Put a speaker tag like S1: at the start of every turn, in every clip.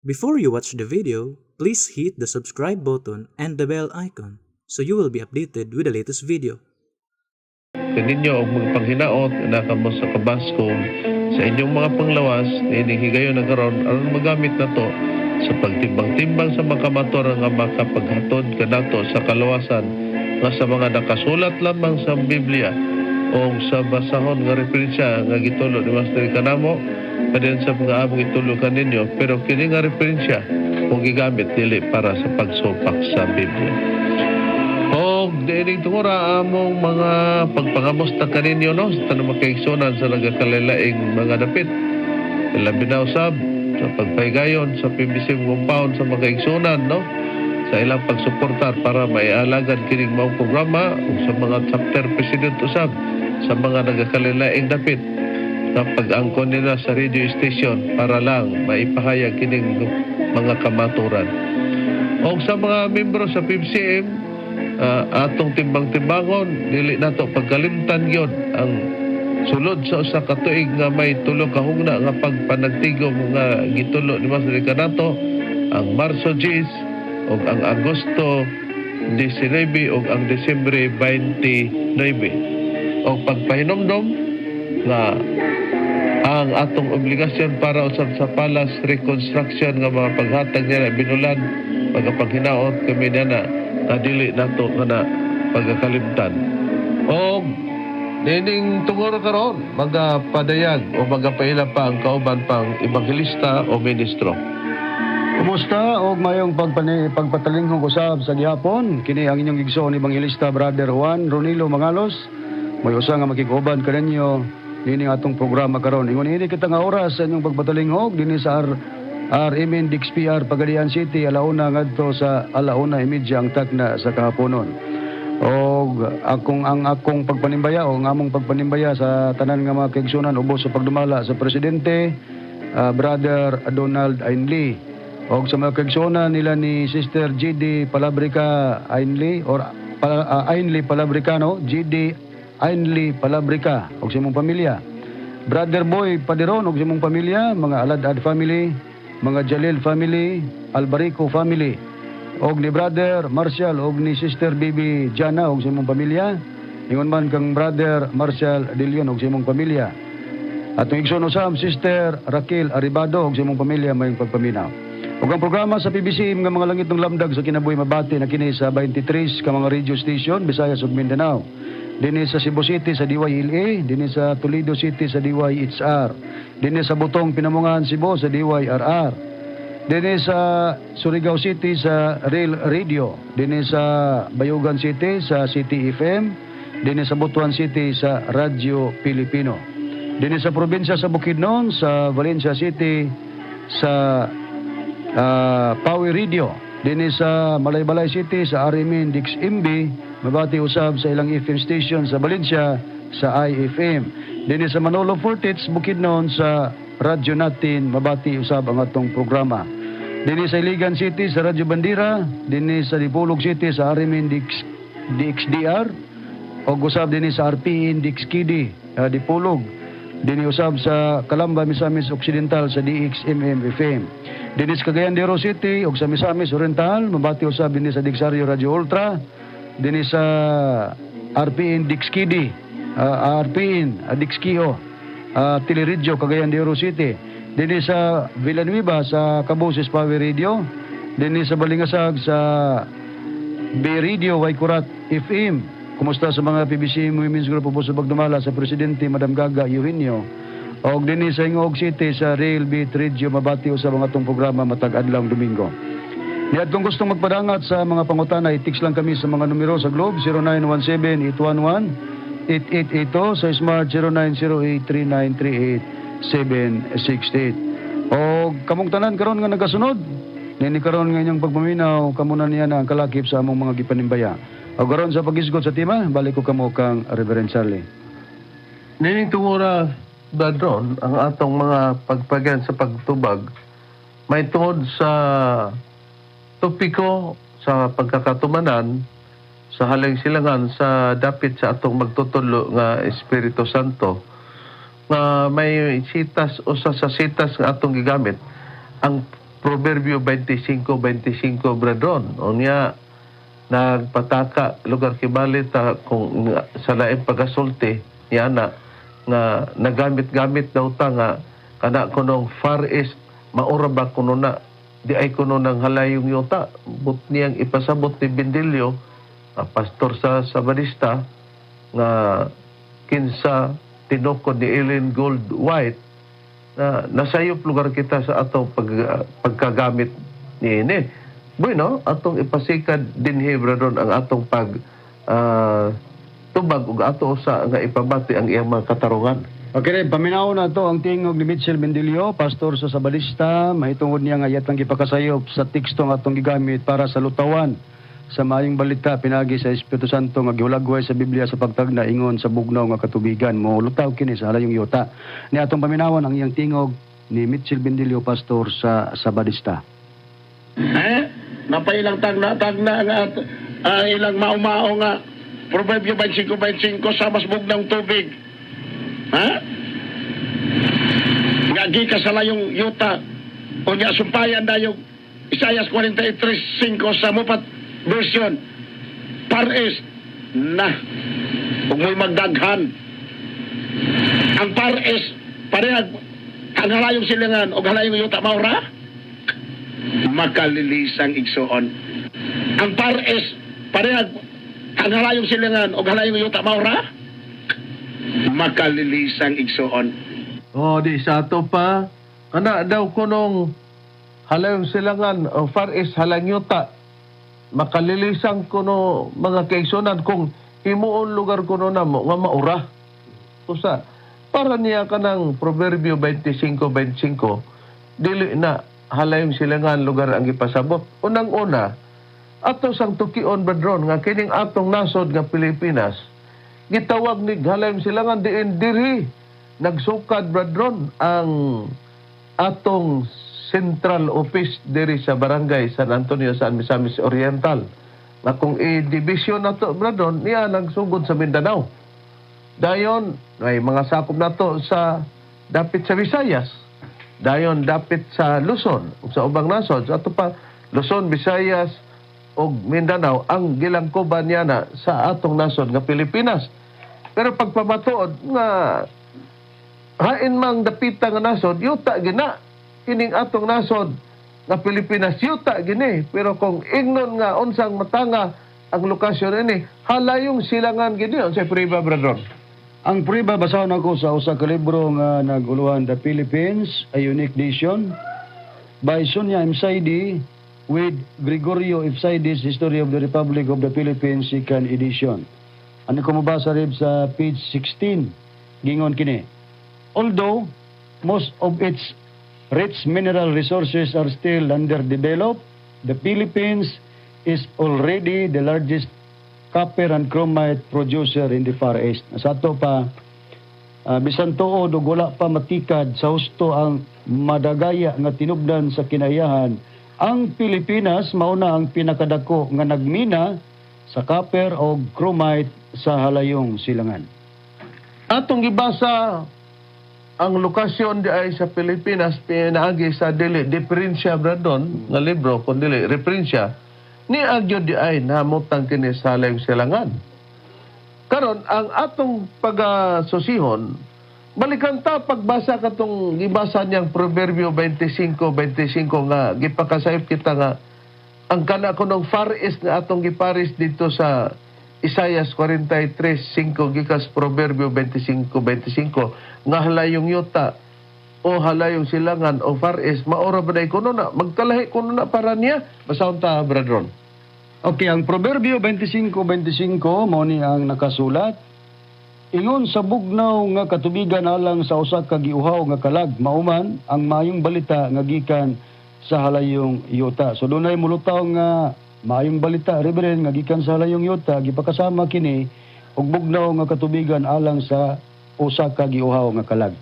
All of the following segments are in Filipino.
S1: Before you watch the video, please hit the subscribe button and the bell icon so you will be updated with the latest video.
S2: Kaninyo og magpanghinaot na kamo sa kabaskom sa inyong mga panglawas ining higayon na karon aron magamit nato sa pagtimbang-timbang sa mga kamator nga makapaghatod kanato sa kalawasan nga sa mga nakasulat lamang sa Biblia o sa basahon nga referensya nga gitulo ni Master kanamo kadin sa mga among gitulo kaninyo, pero kini nga referensya kung gigamit dili para sa pagsupak sa Biblia. O dining tungura among mga pagpangamusta kaninyo no sa tanong makaigsunan sa nagakalilaing mga dapit. Labi na usab sa pagpaygayon sa PBC compound sa mga igsunan no sa ilang pagsuportar para maialagan kining mga programa o sa mga chapter president usab sa mga nagakalilaing dapit na pag-angkon nila sa radio station para lang maipahayag kining mga kamaturan. O sa mga membro sa PBCM, atong timbang-timbangon, dili nato pagkalimtan yun ang sulod sa usa ka tuig nga may tulo ka hugna nga pagpanagtigom nga gitulo ni Master kanato ang Marso 10 ug ang Agosto 19 ug ang Disyembre 29 o pagpahinomdom nga ang atong obligasyon para usab sa Palas Reconstruction nga mga paghatag niya binulan pagpaghinaot kami na dili nato nga pagkakalimtan o dining tungoro karon magapadayag o magapaila pa ang kauban pang ebanghelista o ministro.
S3: Kumusta og mayong pagpatalinghong usab sa gihapon kini ang inyong igsoon ebanghelista Brother Juan Ronilo Mangalos. May usa nga makiguban kaninyo nini atong programa karon. Ingon ini kita nga oras sa inyong pagpatalinghog dinhi sa RMN DXPR Pagadian City alauna ngadto sa alauna imedya ang tagna sa kahaponon. Og ang akong pagpanimbaya o ang among pagpanimbaya sa tanan nga mga kaigsunan ubos sa pagdumala sa presidente Brother Donald Ainley og sa mga kaigsunan nila ni Sister GD Palabrica Ainley or Ainley Palabricano GD Ainley Palabrica og sa imong pamilya. Brother Boy Paderon og sa imong pamilya, mga Aladad family, mga Jalil family, Albarico family, og ni Brother Marshall og ni Sister Bibi Jana og sa imong pamilya. Ingon man kang Brother Marshall De Leon og sa imong pamilya. Atong igsoon usab Sister Raquel Aribado og sa imong pamilya mayong pagpaminaw. Og ang programa sa PBC nga mga langit ng lamdag sa kinabuhi mabati na kini sa 23 ka mga radio station Visayas ug Mindanao. Dinhi sa Cebu City sa DYLA, dinhi sa Toledo City sa DYHR, dinhi sa Butong Pinamungan Cebu sa DYRR, dinhi sa Surigao City sa Real Radio, dinhi sa Bayugan City sa City FM, dinhi sa Butuan City sa Radyo Pilipino, dinhi sa probinsya sa Bukidnon sa Valencia City sa Pawi Radio, dinhi sa Malaybalay City sa RMN DXMB, mabati usab sa ilang FM station sa Valencia sa IFM. Dinhi sa Manolo Fortits Bukidnon sa Radyo Natin mabati usab ang atong programa. Dinhi sa Iligan City sa Radyo Bandira, dinhi sa Dipolog City sa RMN DXDR og usab dinhi sa RPN DXKD Dipolog. Dinhi usab sa Calamba Misamis Occidental sa DXMM FM. Dinhi sa Cagayan de Oro City ug sa Misamis Oriental mabati usab dinhi sa Digsario Radio Ultra, dinhi sa RPN DXKD, RPN DXKO, Teleradyo Cagayan de Oro City, dinhi sa Villanueva sa Cabuses Power Radio, dinhi sa Balingasag sa B Radio Waikurat FM. Kumusta sa mga PBC Women's Group ubos sa pagdumala sa Presidente Madam Gaga Eugenio, og dinhi sa Ingog City sa Rail Beat Radio mabati usab ang atong programa matag adlawng Domingo. At kung gustong magpadangat sa mga pangutana, i-text lang kami sa mga numero sa Globe 0917-811-8882 sa Smart 0908-3938-768. O kamong tanan karon nga nagasunod, nini karon nga inyong pagpaminaw, kamunan niya na ang kalakip sa among mga gipanimbaya. O karon sa pagisgot sa tema, balik ko kamo kang Reverend Charlie.
S2: Nining tungura dadron ang atong mga pagpagyan sa pagtubag may tungod sa topiko sa pagkakatumanan sa haleng silangan sa dapit sa atong magtutulo nga Espiritu Santo nga may sitas o sa sitas nga atong gigamit ang Proverbio 25:25 brethren. Unya nagpataka lugar kibali ta kung sa laing pagasulti yana nga nagamit-gamit daw ta nga kana kunong Far East maura ba kuno na di ay kuno nang halayong yuta but niyang ipasabot ni Bendilio pastor sa Sabadista nga kinsa tinukod ni Ellen Gold White na nasayop lugar kita sa atong pagkagamit ni ini. Bueno, atong ipasikad dinhi brethren ang atong tubag ug ato sa nga ipabati ang iyang mga katarungan.
S3: Okay, paminaw na to ang tingog ni Mitchell Bendilio, pastor sa Sabadista, mahitungod niya nga yatang gipakasayop sa teksto nga atong gigamit para sa lutawan sa maayong balita pinagi sa Espiritu Santo nga gihulagway sa Biblia sa pagtagna ingon sa bugnaw nga katubigan mo lutaw kini sa halayong yuta. Ni atong paminawan ang iyang tingog ni Mitchell Bendilio, pastor sa Sabadista.
S4: Napailang tagna nga ilang mao nga Proverbio 25:25 sa mas bugnang tubig. Nga gika sa layong yuta o nga sumpayan na yung Isaias 43:5 sa mupat version. Pares na kung may magdaghan ang pares parehag ang halayong silingan o halayong yuta maura makalilisang igsoon. Ang pares parehag ang halayong silingan o halayong yuta maura makalilisang igsoon.
S2: Di sa ato pa ana daw kunong halayong silangan o Far East halang yuta makalilisang kuno mga kaigsunan kung himuon lugar kuno namo nga maura. Usa para niya kanang Proverbio 25:25 dili na halayong silangan lugar ang ipasabot. Unang-una ato sang tukion brethren nga kining atong nasod nga Pilipinas gitawag ni halayong silangan diin diri nagsukad brethren ang atong central office diri sa barangay San Antonio sa Misamis Oriental. Na kung i-division na to, brethren, niya nagsugod sa Mindanao. Dayon, may mga sakop na to sa dapit sa Visayas. Dayon, dapit sa Luzon, sa ubang nasod. Sa ato pa, Luzon, Visayas, o Mindanao, ang gilangkoban niya na sa atong nasod nga Pilipinas. Pero pagpamatuod nga hain mang dapita nga nasod, yuta gina. Kining atong nasod nga Pilipinas yuta gini, pero kung ignon nga unsang matanga ang lokasyon ini halayong silangan gini unsay priba brethren.
S3: Ang priba basahon ako sa usa ka libro nga naguluhan The Philippines, A Unique Nation by Sonia Imsaidi with Gregorio Ifsaidi's History of the Republic of the Philippines, 2nd edition. Ano ko mabasa rib sa page 16 gingon kini, although most of its rich mineral resources are still underdeveloped, the Philippines is already the largest copper and chromite producer in the Far East. Sa ato pa, bisan tuod o wala pa matikad sa husto ang madagaya nga tinubdan sa kinayahan, ang Pilipinas mauna ang pinakadako nga nagmina sa copper o chromite sa halayong silangan.
S2: Atong gibasa ang lokasyon di ay sa Pilipinas pinaagi sa dili diferensya bradon nga libro kun dili referensya ni agyo di ay namutang kini sa halayong silangan. Karon ang atong pagasusihon balikan ta pagbasa katong gibasa niyang Proverbio 25:25 nga gipakasayop kita nga ang kana kunong Far East nga atong giparis dito sa Isaias 43:5 gikas Proverbio 25:25 nga halayong yuta o halayong silangan o Far East maora ba day kuno na magkalahi kuno na para niya basahon ta brethren.
S3: Okay, ang Proverbio 25:25 mao ni ang nakasulat. Ingon sa bugnaw nga katubigan alang sa usa ka giuhaw nga kalag mauman ang mayong balita nga gikan sa halayong yuta. So dunay mulutaw nga maayong balita Reverend nga gikan sa halayong yuta gipakasama kini og bugnaw nga katubigan alang sa usa ka giuhaw nga kalag.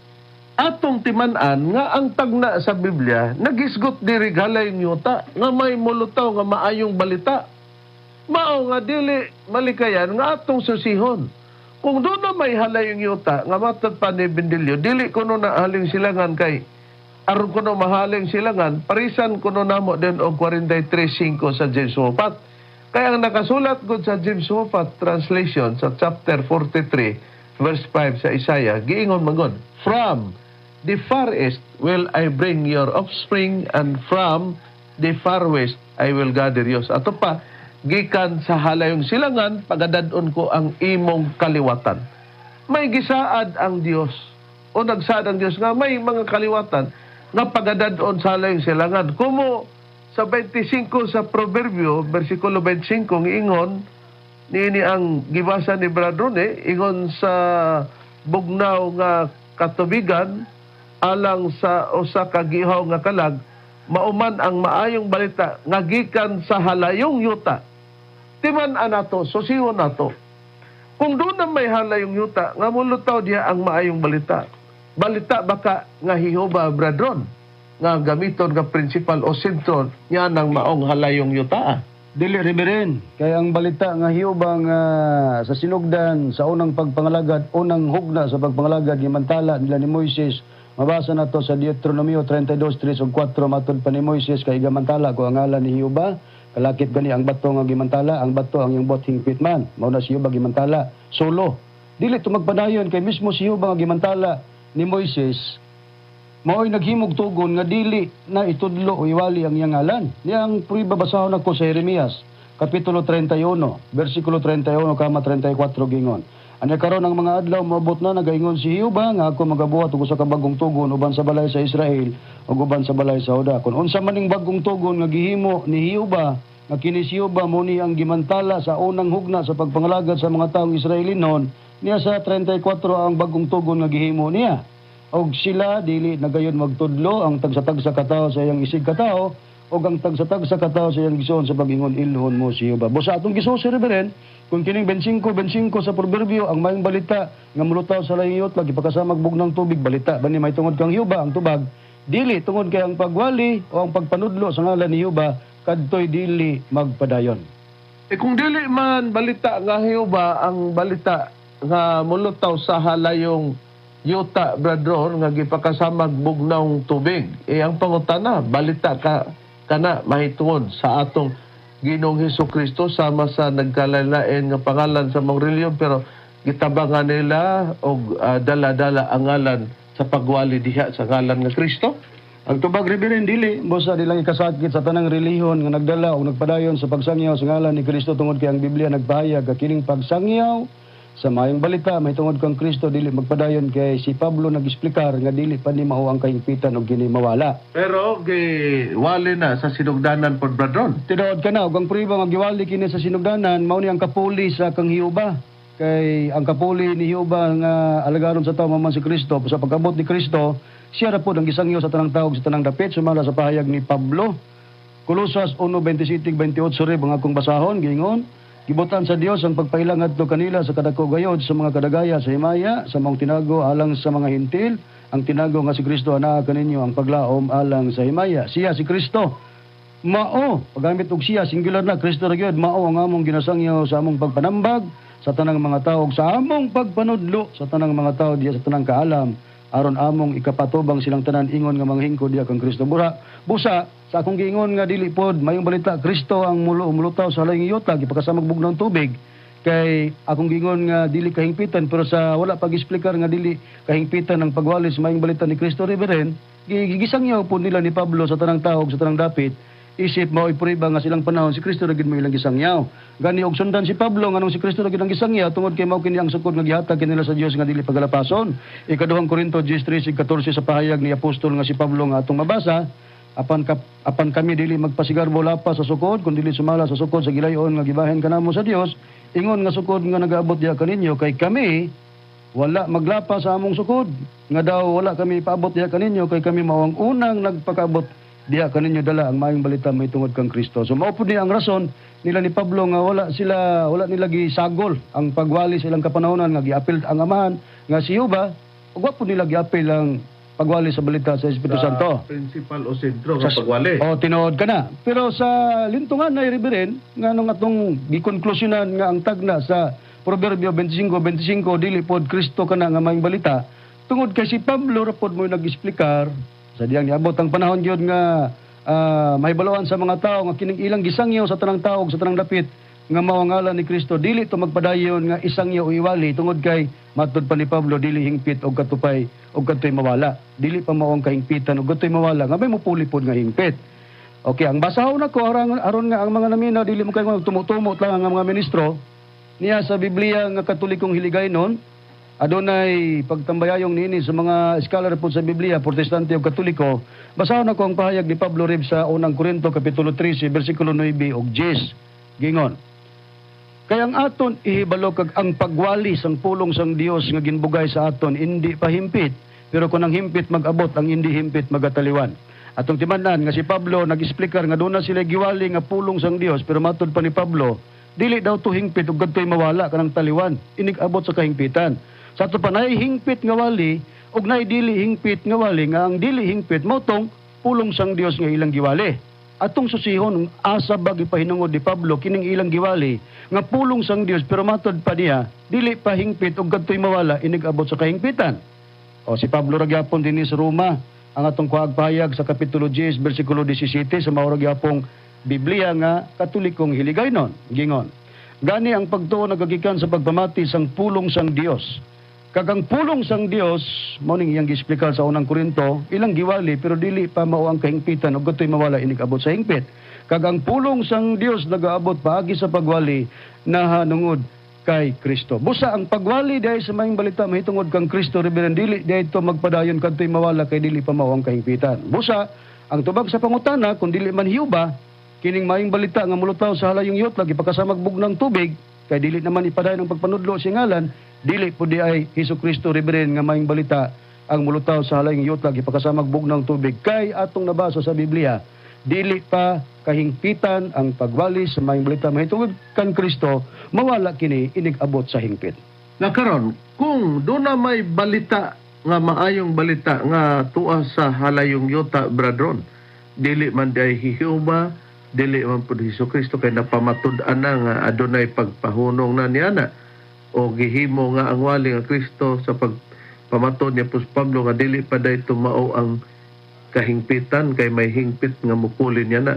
S2: Atong timan-an nga ang tagna sa Biblia nagisgot diri halayong yuta nga may mulutaw nga maayong balita. Mao nga dili malikayan nga atong susihon. Kung doon na may halayong yuta nga matad pa ni Bendilio dili kuno na haling silangan kay aron kuno mahaling silangan, parisan kuno namo din og 43:5 sa James Hopat. Kaya ang nakasulat gud sa James Hopat translation sa chapter 43 verse 5 sa Isaiah, giingon magod, "From the far east will I bring your offspring, and from the far west I will gather you." Ato pa, gikan sa halayong silangan, pagadadon ko ang imong kaliwatan. May gisaad ang Dios, o nagsaad ang Dios nga may mga kaliwatan nga pagadadon sa halayong silangan. Kumo sa 25 sa Proverbio, versikulo 25, giingon, niini ang gibasa ni Brad Rone, ingon sa bugnaw nga katubigan, alang sa usa ka gihaw nga kalag, mauman ang maayong balita nga gikan sa halayong yuta. Timan anato, sosiyon nato. Kung doon na may halayong yuta, nga mulutaw diya ang maayong balita. Balita baka nga hihoba, Bradron, nga gamiton nga principal o sentro niya ng maong halayong yuta.
S3: Dili Reverend, kaya ang balita nga hiyubang sa sinugdan sa unang pagpangalagad, unang hugna sa pagpangalagad gimantala nila ni Moises. Mabasa na to sa Deuteronomio 32:3 ug 4, matod pa ni Moises kay gamantala ko ang ngalan ni Hiuba, kalakip gani ang bato nga gimantala, ang bato ang yung bot hingpit man. Mao na si Hiuba gimantala solo. Dili to magpadayon kay mismo si Hiuba nga gimantala ni Moises. Mao'y naghimog tugon nga dili na itudlo o iwali ang iyang ngalan. Niyang babasahon ako sa Jeremias, Kapitulo 31, versikulo 31, 34 gingon. Anya karon ang mga adlaw moabot na nagaingon si Hiuba nga ako magabuhat og usa ka bagong tugon uban sa balay sa Israel ug uban sa balay sa Juda. Kun unsa maning bagong tugon nga gihimo ni Hiuba, nga kini si Hiuba mo ni ang gimantala sa unang hugna sa pagpangalagad sa mga taong Israelinon, niya sa 34 ang bagong tugon nga gihimo niya. Og sila dili nagayon magtudlo ang tagsa-tagsa katao sa iyang isig katao og ang tagsa-tagsa katao sa iyang gisuon sa pagingon ilhon mo si Hiuba. Busa atong gisuon si Reverend, kung kining 25 sa proverbio ang mayong balita nga mulutaw sa layot lagi pagkasamag bugnang tubig balita bani may tungod kang Hiuba ang tubag dili tungod kay ang pagwali o ang pagpanudlo sa ngalan ni Hiuba kadtoy dili magpadayon.
S2: Kung dili man balita nga Hiuba ang balita nga mulutaw sa halayong yuta, Bradron, nga gipakasamag bugnawng tubig. Ang pangutana, balita kana mahitungod sa atong Ginoong Hesukristo sama sa nagkalalain nga pangalan sa mga reliyon, pero gitabangan nila og dala-dala ang ngalan sa pagwali diha sa ngalan nga Kristo.
S3: Ang tubag Reverend dili busa nilang ikasakit sa tanang relihiyon nga nagdala o nagpadayon sa pagsangyaw sa ngalan ni Kristo tungod kay ang Biblia nagpahayag nga kining pagsangyaw sa mayong balita may tungod kang Kristo dili magpadayon kay si Pablo nag-explicar nga dili pa ni mao ang kahingpitan og kini mawala.
S2: Pero wali na sa sinugdanan pod, Bradron.
S3: Tinuod ka na og ang prueba nga giwali kini sa sinugdanan mao ni ang kapuli sa kang Hiuba. Kay ang kapuli ni Hiuba nga alagaron sa tawo man si Kristo sa pag-abot ni Kristo, siya ra pod ang gisangyo sa tanang tawo sa tanang dapit sumala sa pahayag ni Pablo. Colosas 1:27-28 ang akong basahon giingon, gibutan sa Dios ang pagpailang adto kanila sa kadako gayod sa mga kadagaya sa himaya sa mga tinago alang sa mga hintil, ang tinago nga si Kristo anaa kaninyo ang paglaom alang sa himaya. Siya si Kristo mao pagamit og siya singular na Kristo ra gyud mao ang among ginasangyaw sa among pagpanambag sa tanang mga tawo sa among pagpanudlo sa tanang mga tawo diya sa tanang kaalam aron among ikapatubang silang tanan ingon nga mga hingkod diya kang Kristo. Busa sa akong giingon nga dili pod mayong balita Kristo ang mulutaw sa halayong yuta gipakasamag bugnang tubig kay akong giingon nga dili kahingpitan pero sa wala pag-explicar nga dili kahingpitan ang pagwalis mayong balita ni Kristo Reverend gigisangyaw po nila ni Pablo sa tanang tawo sa tanang dapit isip mao ipuriba nga silang panahon si Kristo ra gid mo ilang gisangyaw gani og sundan si Pablo nganong si Kristo ra gid ang gisangyaw tungod kay mao kini ang sukod nga gihatag kanila sa Dios nga dili pagalapason. Ikaduhang Korinto 10:13-14 sa pahayag ni apostol nga si Pablo nga atong mabasa, apan kami dili magpasigarbo lapas sa sukod kundi dili sumala sa sukod sa gilayon nga gibahin kanamo sa Dios, ingon nga sukod nga nagaabot diha kaninyo kay kami wala maglapas sa among sukod nga daw wala kami paabot diha kaninyo kay kami mao ang unang nagpakaabot diha kaninyo dala ang maayong balita may tungod kang Kristo. So mao pud ni ang rason nila ni Pablo nga wala nila gisagol ang pagwali sa ilang kapanahonan nga giapil ang amahan nga si Hiuba ug wa pud nila giapil ang pagwali sa balita sa Espiritu Santo.
S2: Principal o sentro nga pagwali.
S3: O tinuod ka na. Pero sa lintungan na Reverend nga nung atong gikonklusyonan nga ang tagna sa Proverbio 25:25 dili pod Kristo kana nga maayong balita tungod kay si Pablo ra pod mo nag-explicar Sa diyang niabot ang panahon gyud nga mahibaloan sa mga tao nga kining ilang gisangyaw sa tanang tao ug sa tanang dapit nga mao ang ngalan ni Kristo, dili to magpadayon nga isangyaw o iwali tungod kay matud pa ni Pablo, dili hingpit og katupay og katoy mawala. Dili pa mao ang kahingpitan og katoy mawala nga may mupuli pod nga hingpit. Okay, ang basahon nako aron nga ang mga naminaw dili mo kay tumutumot lang ang mga ministro niya sa Biblia nga Katolikong hiligaynon. Adunay pagtambayayong niini sa mga scholar po sa Biblia, Protestante o Katoliko. Basahon ako ang pahayag ni Pablo Rib sa unang Korinto, Kapitulo 13, versikulo 9 o 10. Gingon, kaya ang aton ihibalo kag ang pagwali sang pulong sang Dios nga ginbugay sa aton, hindi pa himpit, pero kung ang himpit mag-abot, ang hindi himpit magataliwan. Atong timanan nga si Pablo nag-explicar nga doon na sila giwali nga pulong sang Dios, pero matod pa ni Pablo, dili daw to hingpit ug gadtoy mawala kanang taliwan, inig-abot sa kahingpitan. Sa ato pa nay hingpit nga wali ug nay dili hingpit nga wali, nga ang dili hingpit mo tong pulong sang Dios nga ilang giwali. Atong susihon asa ba gipahinungod ni Pablo kining ilang giwali nga pulong sang Dios, pero matod pa niya dili pa hingpit ug gadtoy mawala, inig-abot sa kahingpitan. O si Pablo ra gyapon dinhi sa Roma ang atong kuhagpahayag sa Kapitulo 10 versikulo 17 sa mao ra gyapong Biblia nga Katolikong hiligaynon. Gingon, gani ang pagtuo nagagikan sa pagpamati sang pulong sang Dios. Kagang pulong sang Dios, mao ning iyang gi-explicar sa unang Korinto, ilang giwali pero dili pa mao ang kahingpitan ug gatoy mawala, inig-abot sa hingpit. Kagang pulong sang Dios nagaabot paagi sa pagwali nahanungod kay Kristo. Busa ang pagwali dahil sa maayong balita mahitungod kang Kristo, reverend, dili dahil ito magpadayon kadtoy mawala kay dili pa mao ang kahingpitan. Busa ang tubag sa pangutana kung dili man hiuba kining maayong balita nga mulutaw sa halayong yot lagi pagkasamag bugnang tubig kay dili naman ipadayon ang pagpanudlo sa ngalan, dili po di ay Hesukristo, reverend, nga maayong balita ang mulutaw sa halayong yot lagi pagkasamag bugnang tubig. Kay atong nabasa sa Biblia, dili pa kahingpitan ang pagwali sa maayong balita mahitungod kang Kristo, mawala kini inig-abot sa hingpit.
S2: Na karon, kung doon na may balita nga maayong balita nga tuwa sa halayong yuta, bradron, dili man di ay hihiuba, dili man po Hesukristo kay napamatud-an na nga adunay pagpahunong na niyana o gihimo nga ang wali nga Kristo sa pagpamatod niya po sa Pablo nga dili pa day tumao ang kahingpitan kay may hingpit nga mupuli niya na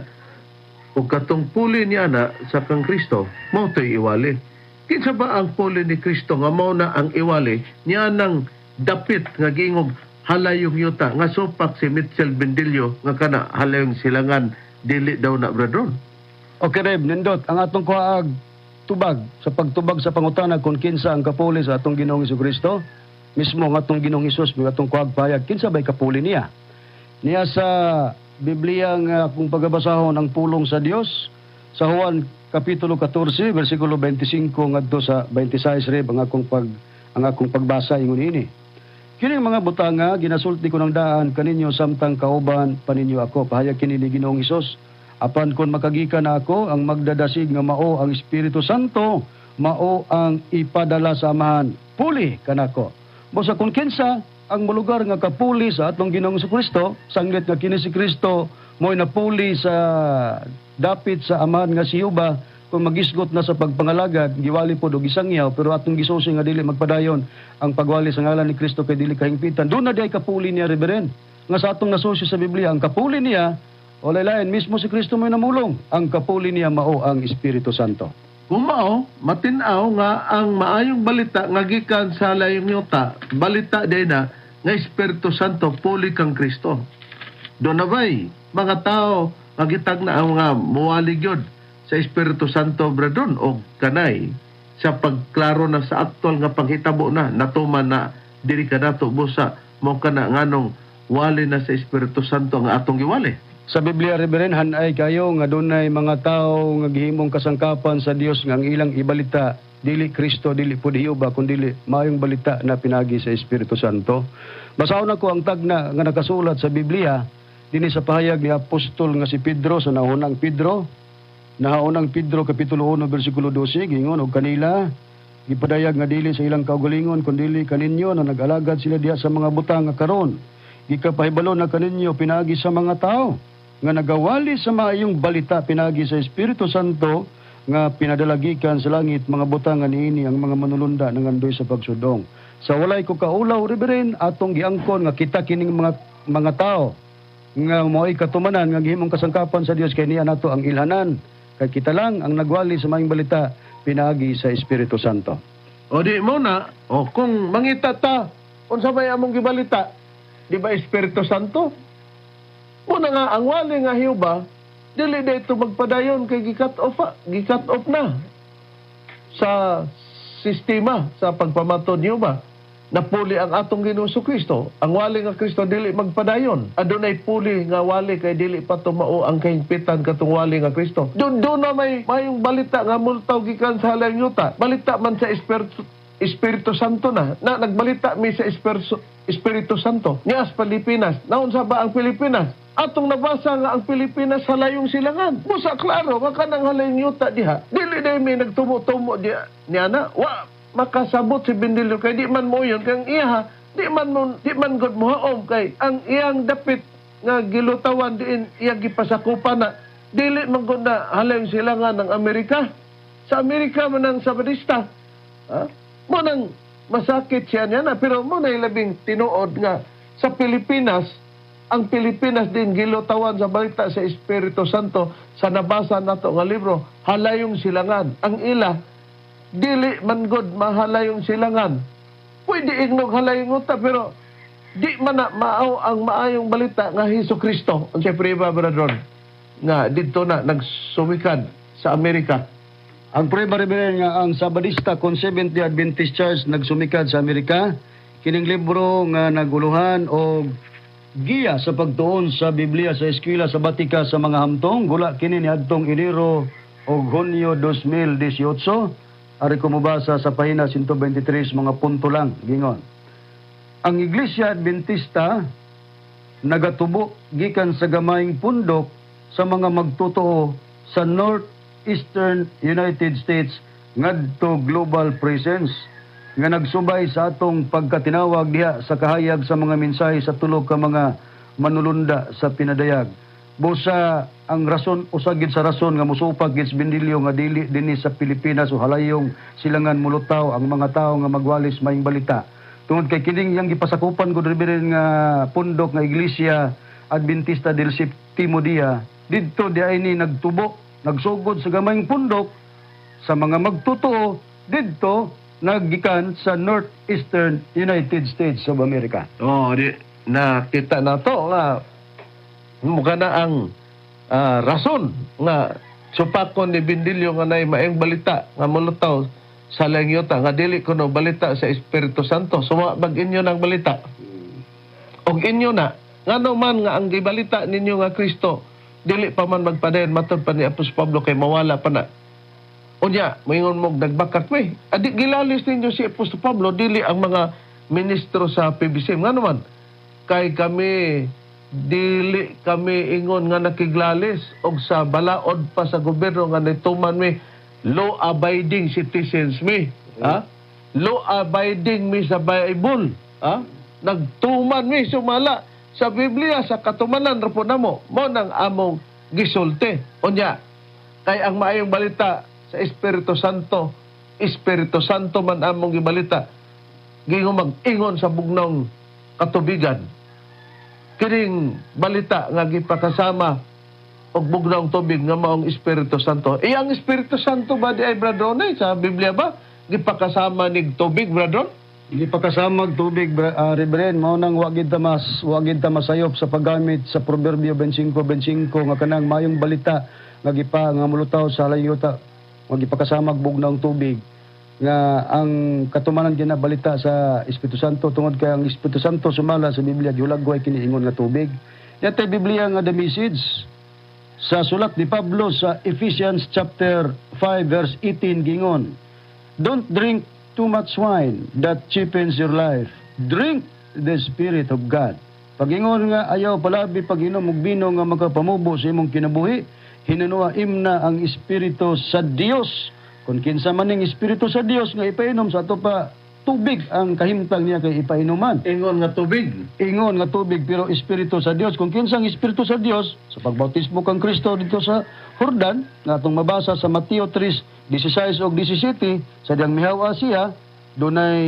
S2: o katong puli niya na sa kang Kristo mao to'y iwali. Kinsa ba ang puli ni Kristo nga mao na ang iwali niya nang dapit nga gingog halayong yuta nga supak si Mitchell Bendillo nga kana halayong silangan dili daw na, bradron.
S3: Okay, Reb, nindot ang atong kuhaag tubag sa pagtubag sa pangutana kung kinsa ang kapuli sa atong Ginoong Hesukristo. Mismo ang atong Ginoong Hesus, may atong kuhaag payag, kinsa ba'y kapuli niya? Niya sa Biblia nga kung pagabasahon ang pulong sa Dios sa Juan Kapitulo 14 versikulo 25 ngadto sa 26, Reb, ang akong pagbasa ingon ini. Kining mga butanga ginasulti ko ng daan kaninyo samtang kauban paninyo ako, pahayag kini ni Ginoong Hesus. Apan kon makagikan na ako, ang magdadasig nga mao ang Espiritu Santo, mao ang ipadala sa amahan, puli kanako. Busa kung kinsa ang mulugar nga kapuli sa atong Ginoong Kristo, sanglit nga kini si Kristo mo'y napuli sa dapit sa amahan nga si Yuba, kung magisgot na sa pagpangalagad, giwali po do gisangyaw, pero atong gisusi nga dili magpadayon ang pagwali sa ngalan ni Kristo kay dili kahingpitan. Doon na di ay kapuli niya, reverend. Nga sa atong nasusi sa Biblia, ang kapuli niya, o lain mismo si Kristo mo'y namulong. Ang kapuli niya mao ang Espiritu Santo.
S2: Kung mao, matinaw nga ang maayong balita nga gikan sa halayong yuta, balita day na nga Espiritu Santo puli kang Kristo. Doon na ba'y mga tao nga gitag na ang mga muwalig yun sa Espiritu Santo, bradron, o kanay sa pagklaro na sa aktual nga panghitabo na natuman na diri ka nato busa mo kana nganong wali na sa Espiritu Santo nga atong giwali.
S3: Sa Biblia, reverend, hanay kayo nga dunay mga tao nga gihimong kasangkapan sa Dios nga ang ilang ibalita dili Kristo, dili pud Hiuba, kundi maayong balita na pinagi sa Espiritu Santo. Basahon ako ang tagna nga nakasulat sa Biblia dinhi sa pahayag ni apostol nga si Pedro sa naunang Pedro Kapitulo 1 versikulo 12, gingon og kanila gipadayag nga dili sa ilang kaugalingon kundi kaninyo na nag-alagad sila diha sa mga butang nga karon. Gikapahibalo na kaninyo pinagi sa mga tao nga nagawali sa maayong balita pinagi sa Espiritu Santo nga pinadalagikan sa langit mga butang nga niini ang mga manulunda nangandoy sa pagsudong. Sa walay ko kaulaw, reverend, atong giangkon nga kita kining mga tao nga mo'y katumanan nga gihimong kasangkapan sa Dios kay niya nato ang ilhanan. Kay kita lang ang nagwali sa maayong balita pinaagi sa Espiritu Santo.
S2: O di mo na, o kung mangita ta, unsa may among gibalita, di ba Espiritu Santo? Muna nga, ang wali nga hiuba, dili na ito magpadayon kay gikat off na sa sistema sa pagpamatod hiuba. Napuli ang atong Ginoong Kristo. Ang wali nga Kristo dili magpadayon. Adunay puli nga wali kay dili pa tumao ang kahingpitan katong wali nga Kristo. Doon na mayong balita nga multaw gikan sa halang yuta. Balita man sa Espiritu Santo na nagbalita mi sa Espiritu Santo. Niya sa Pilipinas. Naunsa ba ang Pilipinas? Atong nabasa nga ang Pilipinas halayong silangan. Musa klaro nga kanang halayong yuta diha. Dili na mi nagtumo-tumo diha. Niya na makasabot si Bindilyo kay di man mo yun kang iya di man gud mohaom kay ang iyang dapit nga gilutawan diin iya gipasakupan na dili man gud na halayong silangan ng Amerika. Sa Amerika man ang Sabadista. Mo nang masakit siya niya na pero mo na labing tinuod nga sa Pilipinas ang Pilipinas din gilutawan sa balita sa Espiritu Santo sa nabasa nato nga libro halayong silangan ang ila dili man gud mahalayong silangan. Pwede ignog halayong uta pero di man na maaw ang maayong balita nga Hesukristo. Unsay prueba bradron nga didto na nagsumikan sa Amerika.
S3: Ang prueba rebelen nga ang Sabadista kon Seventh-day Adventist Church nagsumikad sa Amerika, kining libro nga naguluhan og giya sa pagtuon sa Biblia sa eskwela sa Batika sa mga hamtong, gula kini niadtong Enero o Hunyo 2018. Ari ko mabasa sa pahina 123 mga punto lang gingon. Ang Iglesia Adventista nagatubo gikan sa gamayng pundok sa mga magtotoo sa Northeastern United States ngadto global presence nga nagsubay sa atong pagkatinawag diha sa kahayag sa mga mensahe sa tulog ka mga manulunda sa pinadayag. Busa ang rason usagid sa rason nga musupag gid Bindilyo nga dili dinhi sa Pilipinas o halayong silangan mulutaw ang mga tawo nga magwalis maayong balita. Tungod kay kining yang gipasakupan gud rebelen nga pundok nga Iglesia Adventista del Sétimo Día didto diay ni nagtubo, nagsugod sa gamayng pundok sa mga magtotoo didto naggikan sa Northeastern United States of America.
S2: Di nakita na to nga mukha na ang rason nga supakon ni Bindilyo nga nay maayong balita nga mulutaw sa langyota nga dili kuno balita sa Espiritu Santo sumabag inyo ng balita og inyo na ngano man nga ang gibalita ninyo nga Kristo dili pa man magpadayon matud pa ni Apostol Pablo kay mawala pa na unya moingon mo nagbakat may adi gilalis ninyo si Apostol Pablo dili ang mga ministro sa PBC ngano man kay dili kami ingon nga nakiglalis og sa balaod pa sa gobyerno nga nituman mi law-abiding citizens mi. Law-abiding mi sa Bible. Nagtuman mi sumala sa Biblia sa katumanan ra po namo. Mo nang among gisulti. Unya, kay ang maayong balita sa Espiritu Santo man among gibalita. Gingon mag-ingon sa bugnong katubigan. Kining balita nga gipakasama og bugnaong tubig nga maong Espiritu Santo. Ang Espiritu Santo ba di ay bradron sa Biblia ba gipakasama nig tubig bradron?
S3: Gipakasama og tubig rebelen mao nang wagid ta masayop sa paggamit sa Proverbio 25:25 nga kanang mayong balita nga nga mulutaw sa layuta wag gipakasama og bugnaong tubig nga ang katumanan ginabalita sa Espiritu Santo tungod kay ang Espiritu Santo sumala sa Biblia giulagway kini ingon nga tubig. Yatay Biblia nga the message sa sulat ni Pablo sa Ephesians chapter 5 verse 18 gingon, don't drink too much wine that cheapens your life. Drink the Spirit of God. Pagingon nga ayaw palabi pag-inom og bino nga makapamubo sa imong kinabuhi, hinunuaim na ang Espiritu sa Dios. Kung kinsa man ning Espiritu sa Dios nga ipainom sa ato pa tubig ang kahimtang niya kay ipainuman.
S2: Ingon nga tubig.
S3: Ingon nga tubig pero Espiritu sa Dios. Kung kinsang Espiritu sa Dios sa pagbautismo kang Kristo dito sa Jordan nga atong mabasa sa Mateo 3:16 ug 17 sa diyang mihaw siya dunay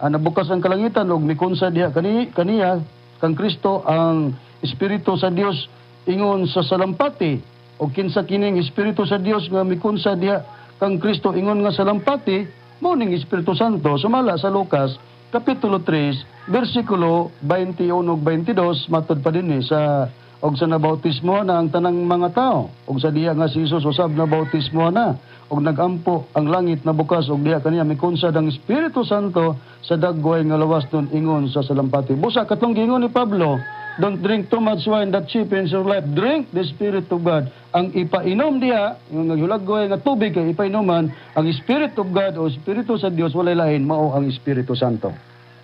S3: nabukas ang kalangitan ug mikunsa diha kaniya kang Kristo ang espiritu sa Dios ingon sa salampati o kinsa kining espiritu sa Dios nga mikunsa diha kang Kristo ingon nga salampati mao ning Espiritu Santo sumala sa Lucas kapitulo 3 bersikulo 21 ug 22 matud pa dinhi sa og sa nabautismo na ang tanang mga tao og sa diha nga si Jesus usab na bautismo na og nagampo ang langit na bukas og diha kaniya mikunsad ang Espiritu Santo sa dagway nga lawas nun ingon sa salampati. Busa katong giingon ni Pablo, don't drink too much wine that cheapens your life. Drink the Spirit of God. Ang ipainom diha, yung naghulagway nga tubig kay ipainuman, ang Spirit of God o Espiritu sa Dios walay lain mao ang Espiritu Santo.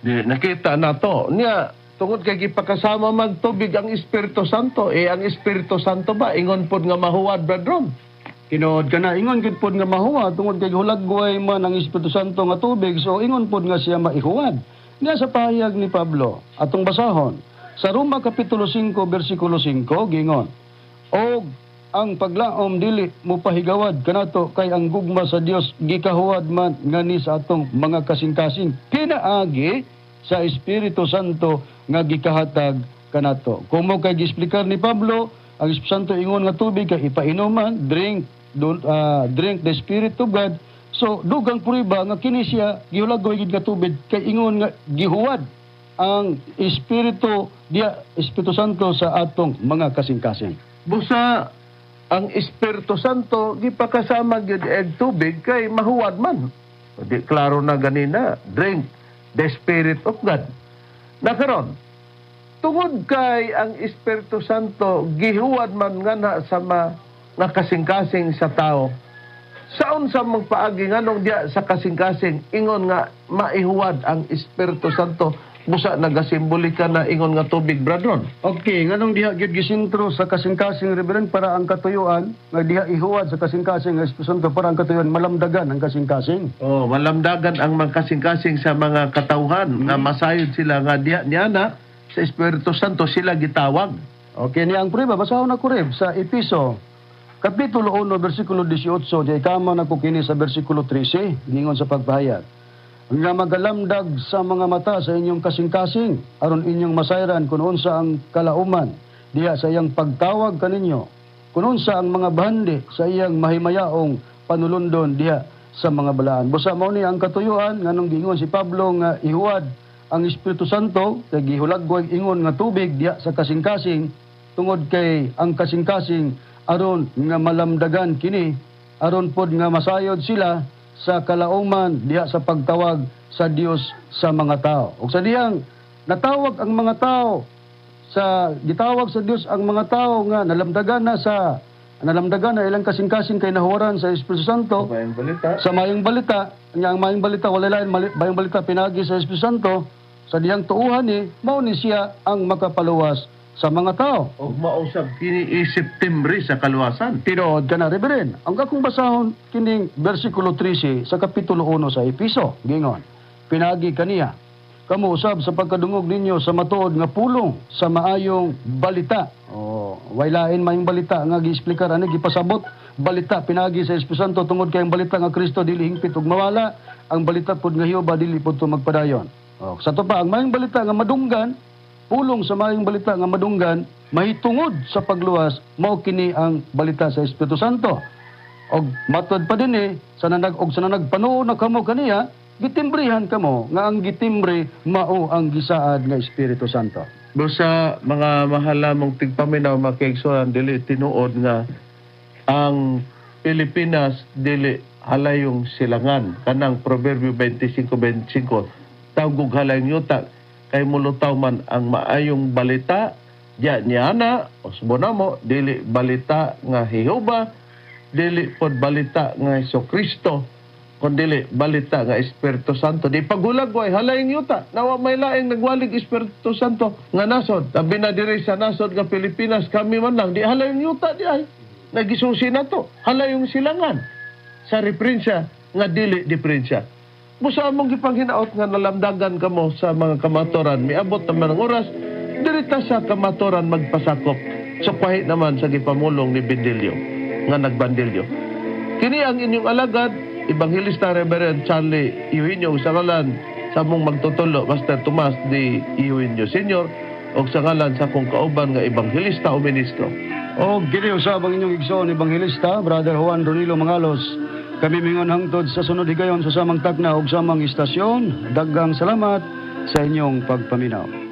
S2: Di nakita na to. Niya, tungod kay gipakasama magtubig ang Espiritu Santo, ang Espiritu Santo ba ingon pod nga mahuwad brethren?
S3: Tinuod ka na, ingon gid pod nga mahuwa, tungod kay hulagway man ang Espiritu Santo nga tubig, so ingon pod nga siya maihuwad. Niya sa pahayag ni Pablo, atong basahon, sa Roma Kapitulo 5, versikulo 5, gingon, og ang paglaom dili mo pahigawad kanato kay ang gugma sa Dios gikahuwad man ngani sa atong mga kasing-kasing pinaagi sa Espiritu Santo nga gikahatag kanato. Kung mo kay gisplikar ni Pablo, ang Espiritu Santo ingon nga tubig kay ipainuman, drink the Spirit of God. So dugang prueba nga kini siya gihulagoy gid nga tubig kay ingon nga gihuwad ang Espiritu Santo sa atong mga kasing-kasing.
S2: Busa ang Espiritu Santo gipakasama gyud eg tubig kay mahuwad man. Di klaro na ganina, drink the Spirit of God. Nakaron, tungod kay ang Espiritu Santo gihuwad man nga sa nga kasing-kasing sa tao. Saon sa magpaagi nganong diya sa kasing-kasing ingon nga maihuwad ang Espiritu Santo busa nagasimbolika na ingon nga tubig brethren.
S3: Okay, nganong diha gyud gisintro sa kasing-kasing reverend para ang katuyuan nga diha ihuwad sa kasing-kasing nga Espiritu Santo para ang katuyuan malamdagan ang kasing-kasing.
S2: Oh, malamdagan ang mga kasing-kasing sa mga katawhan nga masayod sila nga diha niana sa Espiritu Santo sila gitawag.
S3: Okay, niya ang prueba basahon na kureb sa Episo Kapitulo 1, versikulo 18, di kama na ko kini sa versikulo 13, gingon sa pagpahayag. Nga magalamdag sa mga mata sa inyong kasing-kasing, aron inyong masayran kung unsa ang kalauman, diya sa iyang pagtawag kaninyo, kung unsa ang mga bandi sa iyang mahimayaong panulundon diya sa mga balaan. Busa mao ni ang katuyuan, nganong gingon si Pablo nga ihuwad ang Espiritu Santo, kay gihulagway ingon nga tubig diya sa kasing-kasing, tungod kay ang kasing-kasing aron nga malamdagan kini aron pod nga masayod sila sa kalauman diha sa pagtawag sa Dios sa mga tao. Ug sa diyang natawag ang mga tao gitawag sa Dios ang mga tao nga nalamdagan na ilang kasing-kasing kay nahuwaran sa Espiritu Santo sa mayong balita nya ang mayong balita wala lain mayong balita pinagi sa Espiritu Santo sa diyang tuuhan ni mao ni siya ang makapaluwas sa mga tao.
S2: O mausap kini September sa kaluwasan.
S3: Tinuod ka na, Reverend. Ang akong basahon kining versikulo 13 sa kapitulo 1 sa Episo. Gingon, pinagi kaniya. Kamu usab sa pagkadungog ninyo sa matuod nga pulong sa maayong balita. Way lain mayong balita nga gi-explicar ani gipasabot balita pinagi sa Espiritu Santo tungod kay ang balita nga Kristo dili hingpit ug mawala, ang balita pud nga Hioba dili pud magpadayon. Sa to pa ang mayong balita nga madunggan pulong sa mayong balita nga madunggan mahitungod sa pagluwas mao kini ang balita sa Espiritu Santo. Og matod pa dinhi sa nagpanuo na kamo kaniya gitimbrihan kamo nga ang gitimbre mao ang gisaad nga Espiritu Santo.
S2: Busa mga mahala mong tigpaminaw makiigsuran dili tinuod nga ang Pilipinas dili halayong silangan kanang Proverbio 25:25 tawgog halayong yuta kay mulutaw man ang maayong balita diya niana usbo namo dili balita nga Jehova dili pod balita nga Jesucristo kundi balita nga Espiritu Santo di pagulagway halayong yuta nawa may laing nagwalig Espiritu Santo nga nasod tabi na diri sa nasod nga Pilipinas kami man lang di halayong yuta di ay nagisusi na to halayong silangan sa referensya nga dili diferensya. Busa among gipanghinaot nga nalamdagan kamo sa mga kamatoran miabot naman ang oras dirita sa kamatoran magpasakop sukwahi naman sa gipamulong ni Bendilio nga nagbandilyo. Kini ang inyong alagad Evangelista Reverend Charlie Eugenio sa ngalan sa among magtutulo Master Tomas de Eugenio Sr. o sa ngalan sa kong kauban nga ebanghelista o ministro.
S3: O kini usab ang inyong igsoon ebanghilista, Brother Juan Ronilo Mangalos. Kami mingon hangtod sa sunod higayon sa samang takna ug samang istasyon. Daghang salamat sa inyong pagpaminaw.